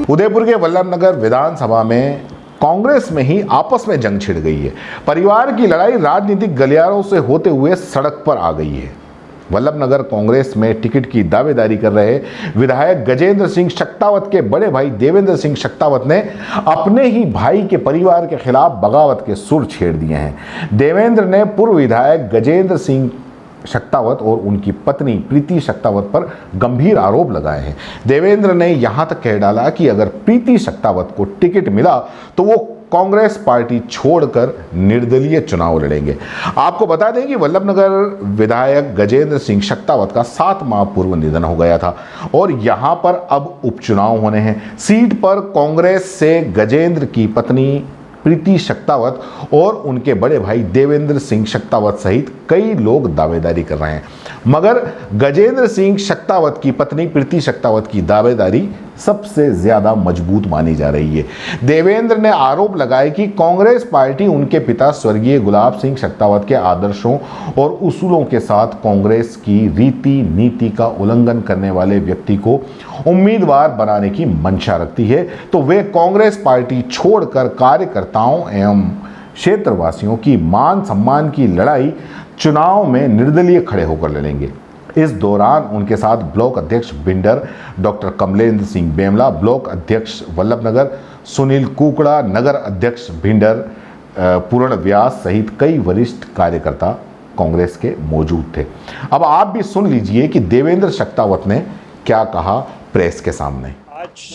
उदयपुर के वल्लभनगर विधानसभा में कांग्रेस में ही आपस में जंग छिड़ गई है। परिवार की लड़ाई राजनीतिक गलियारों से होते हुए सड़क पर आ गई है। वल्लभनगर कांग्रेस में टिकट की दावेदारी कर रहे विधायक गजेंद्र सिंह शक्तावत के बड़े भाई देवेंद्र सिंह शक्तावत ने अपने ही भाई के परिवार के खिलाफ बगावत के सुर छेड़ दिए हैं। देवेंद्र ने पूर्व विधायक गजेंद्र सिंह शक्तावत और उनकी पत्नी प्रीति शक्तावत पर गंभीर आरोप लगाए हैं। देवेंद्र ने यहां तक कह डाला कि अगर प्रीति शक्तावत को टिकट मिला तो वो कांग्रेस पार्टी छोड़कर निर्दलीय चुनाव लड़ेंगे। आपको बता दें कि वल्लभनगर विधायक गजेंद्र सिंह शक्तावत का 7 माह पूर्व निधन हो गया था और यहां पर अब उपचुनाव होने हैं। सीट पर कांग्रेस से गजेंद्र की पत्नी प्रीति शक्तावत और उनके बड़े भाई देवेंद्र सिंह शक्तावत सहित कई लोग दावेदारी कर रहे हैं, मगर गजेंद्र सिंह शक्तावत की पत्नी प्रीति शक्तावत की दावेदारी सबसे ज्यादा मजबूत मानी जा रही है। देवेंद्र ने आरोप लगाया कि कांग्रेस पार्टी उनके पिता स्वर्गीय गुलाब सिंह शक्तावत के आदर्शों और उसूलों के साथ कांग्रेस की रीति नीति का उल्लंघन करने वाले व्यक्ति को उम्मीदवार बनाने की मंशा रखती है, तो वे कांग्रेस पार्टी छोड़कर कार्यकर्ताओं एवं क्षेत्रवासियों की मान सम्मान की लड़ाई चुनाव में निर्दलीय खड़े होकर लड़ेंगे। इस दौरान उनके साथ ब्लॉक अध्यक्ष बिंडर डॉक्टर कमलेंद्र सिंह बेमला, ब्लॉक अध्यक्ष वल्लभनगर सुनील कुकड़ा, नगर अध्यक्ष भिंडर पूर्ण व्यास सहित कई वरिष्ठ कार्यकर्ता कांग्रेस के मौजूद थे। अब आप भी सुन लीजिए कि देवेंद्र शक्तावत ने क्या कहा प्रेस के सामने। आज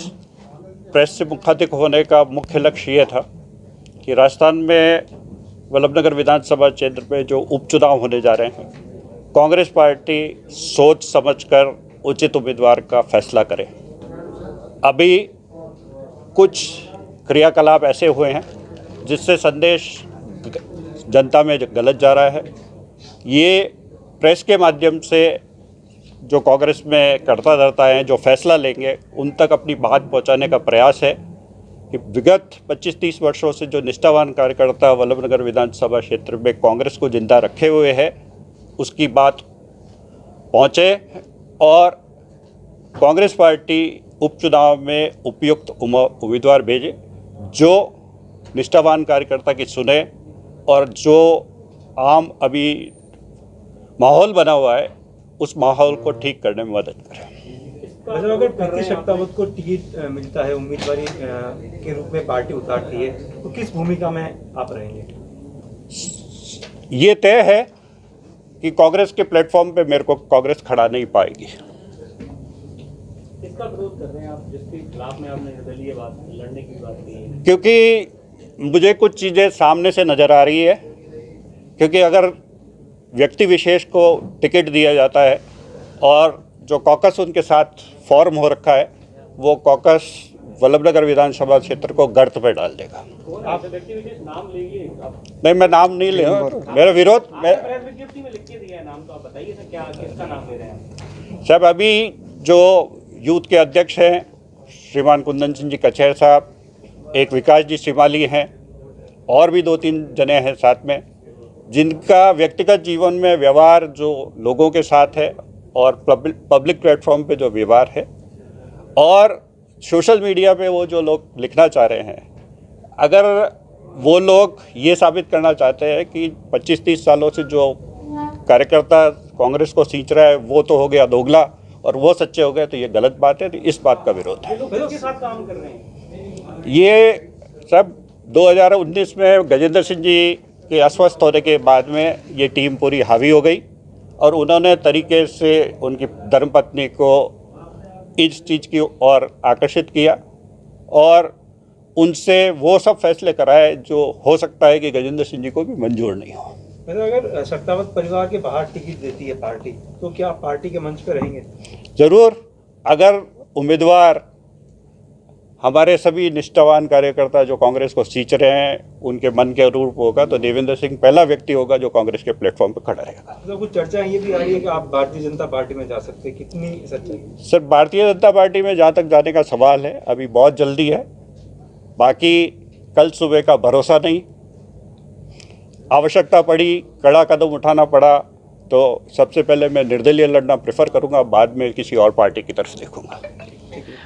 प्रेस से मुखातिब होने का मुख्य लक्ष्य ये था कि राजस्थान में वल्लभनगर विधानसभा क्षेत्र में जो उपचुनाव होने जा रहे हैं, कांग्रेस पार्टी सोच समझकर उचित उम्मीदवार का फैसला करे। अभी कुछ क्रियाकलाप ऐसे हुए हैं जिससे संदेश जनता में गलत जा रहा है। ये प्रेस के माध्यम से जो कांग्रेस में करता धरता है, जो फैसला लेंगे, उन तक अपनी बात पहुंचाने का प्रयास है कि विगत 25-30 वर्षों से जो निष्ठावान कार्यकर्ता वल्लभनगर विधानसभा क्षेत्र में कांग्रेस को जिंदा रखे हुए है, उसकी बात पहुंचे और कांग्रेस पार्टी उपचुनाव में उपयुक्त उम्मीदवार भेजे जो निष्ठावान कार्यकर्ता की सुने और जो आम अभी माहौल बना हुआ है उस माहौल को ठीक करने में मदद करें। मतलब अगर प्रीति शक्तावत को टिकट मिलता है, उम्मीदवारी के रूप में पार्टी उतारती है, तो किस भूमिका में आप रहेंगे? ये तय है कि कांग्रेस के प्लेटफॉर्म पे मेरे को कांग्रेस खड़ा नहीं पाएगी। इसका विरोध कर रहे हैं आप, जिसके खिलाफ में आपने निर्दलीय बात लड़ने की बात की है? क्योंकि मुझे कुछ चीज़ें सामने से नज़र आ रही है, क्योंकि अगर व्यक्ति विशेष को टिकट दिया जाता है और जो कॉकस उनके साथ फॉर्म हो रखा है, वो कॉकस वल्लभनगर विधानसभा क्षेत्र को गर्त में डाल देगा। आप व्यक्ति विशेष नाम लेंगे? नहीं, मैं नाम नहीं ले, मेरा विरोध विज्ञप्ति में लिख के दिया है नाम, तो आप बताइए सर क्या किसका नाम ले रहे हैं? साहब, अभी जो यूथ के अध्यक्ष हैं श्रीमान कुंदन सिंह जी कचेर साहब, एक विकास जी श्रीमाली हैं और भी 2-3 जने हैं साथ में, जिनका व्यक्तिगत जीवन में व्यवहार जो लोगों के साथ है और पब्लिक प्लेटफॉर्म पे जो व्यवहार है और सोशल मीडिया पे वो जो लोग लिखना चाह रहे हैं, अगर वो लोग ये साबित करना चाहते हैं कि 25-30 सालों से जो कार्यकर्ता कांग्रेस को सींच रहा है वो तो हो गया दोगला और वो सच्चे हो गए, तो ये गलत बात है। तो इस बात का विरोध है। किसके साथ काम कर रहे हैं? ये सब 2019 में गजेंद्र सिंह जी के अस्वस्थ होने के बाद में ये टीम पूरी हावी हो गई और उन्होंने तरीके से उनकी धर्मपत्नी को इस चीज़ की ओर आकर्षित किया और उनसे वो सब फैसले कराए जो हो सकता है कि गजेंद्र सिंह जी को भी मंजूर नहीं हो। अगर शक्तावत परिवार के बाहर टिकट देती है पार्टी, तो क्या आप पार्टी के मंच पर रहेंगे? ज़रूर। अगर उम्मीदवार हमारे सभी निष्ठावान कार्यकर्ता जो कांग्रेस को सींच रहे हैं उनके मन के अनुरूप होगा, तो देवेंद्र सिंह पहला व्यक्ति होगा जो कांग्रेस के प्लेटफॉर्म पर खड़ा रहेगा। तो कुछ चर्चा ये भी आ रही है कि आप भारतीय जनता पार्टी में जा सकते हैं, कितनी सच्चाई? सर, भारतीय जनता पार्टी में जहाँ तक जाने का सवाल है, अभी बहुत जल्दी है। बाकी कल सुबह का भरोसा नहीं, आवश्यकता पड़ी, कड़ा कदम उठाना पड़ा तो सबसे पहले मैं निर्दलीय लड़ना प्रेफर करूँगा, बाद में किसी और पार्टी की तरफ देखूँगा।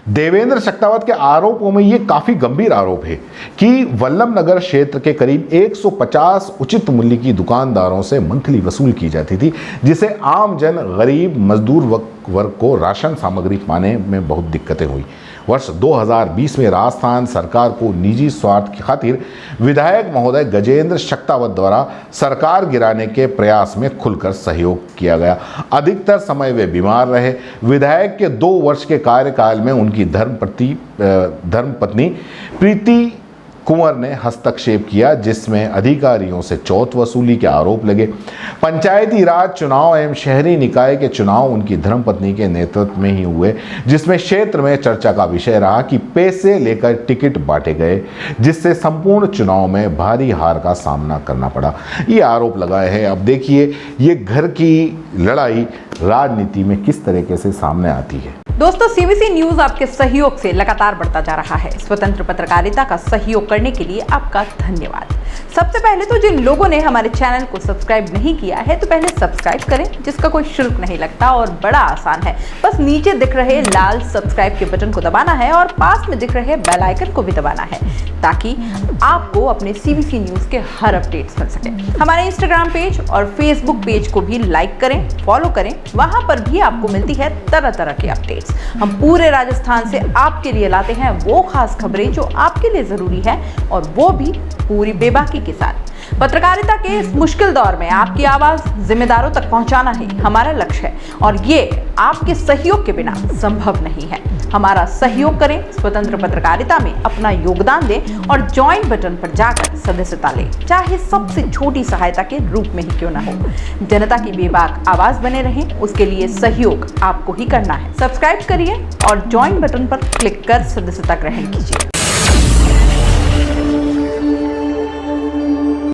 देवेंद्र शक्तावत के आरोपों में यह काफी गंभीर आरोप है कि वल्लभ नगर क्षेत्र के करीब 150 उचित मूल्य की दुकानदारों से मंथली वसूल की जाती थी, जिसे आम जन, गरीब, मजदूर वर्ग को राशन सामग्री पाने में बहुत दिक्कतें हुई। वर्ष 2020 में राजस्थान सरकार को निजी स्वार्थ की खातिर विधायक महोदय गजेंद्र शक्तावत द्वारा सरकार गिराने के प्रयास में खुलकर सहयोग किया गया। अधिकतर समय वे बीमार रहे। विधायक के 2 वर्ष के कार्यकाल में उनकी धर्मपत्नी प्रीति कुंवर ने हस्तक्षेप किया, जिसमें अधिकारियों से चौथ वसूली के आरोप लगे। पंचायती राज चुनाव एवं शहरी निकाय के चुनाव उनकी धर्मपत्नी के नेतृत्व में ही हुए, जिसमें क्षेत्र में चर्चा का विषय रहा कि पैसे लेकर टिकट बांटे गए, जिससे संपूर्ण चुनाव में भारी हार का सामना करना पड़ा। ये आरोप लगाए हैं। अब देखिए ये घर की लड़ाई राजनीति में किस तरीके से सामने आती है। दोस्तों, सीबीसी न्यूज आपके सहयोग से लगातार बढ़ता जा रहा है। स्वतंत्र पत्रकारिता का सहयोग करने के लिए आपका धन्यवाद। सबसे पहले तो जिन लोगों ने हमारे चैनल को सब्सक्राइब नहीं किया है, तो पहले सब्सक्राइब करें, जिसका कोई शुल्क नहीं लगता और बड़ा आसान है। बस नीचे दिख रहे लाल सब्सक्राइब के बटन को दबाना है और पास में दिख रहे बेल आइकन को भी दबाना है, ताकि आपको अपने सीबीसी न्यूज के हर अपडेट्स मिल सके। हमारे इंस्टाग्राम पेज और फेसबुक पेज को भी लाइक करें, फॉलो करें, वहां पर भी आपको मिलती है तरह तरह की अपडेट्स। हम पूरे राजस्थान से आपके लिए लाते हैं वो खास खबरें जो आपके लिए जरूरी है, और वो भी पूरी बेबाकी के साथ। पत्रकारिता के इस मुश्किल दौर में आपकी आवाज जिम्मेदारों तक पहुंचाना ही हमारा लक्ष्य है, और ये आपके सहयोग के बिना संभव नहीं है। हमारा सहयोग करें, स्वतंत्र पत्रकारिता में अपना योगदान दें और ज्वाइन बटन पर जाकर सदस्यता लें, चाहे सबसे छोटी सहायता के रूप में ही क्यों ना हो। जनता की बेबाक आवाज बने रहें, उसके लिए सहयोग आपको ही करना है। सब्सक्राइब करिए और ज्वाइन बटन पर क्लिक कर सदस्यता ग्रहण कीजिए।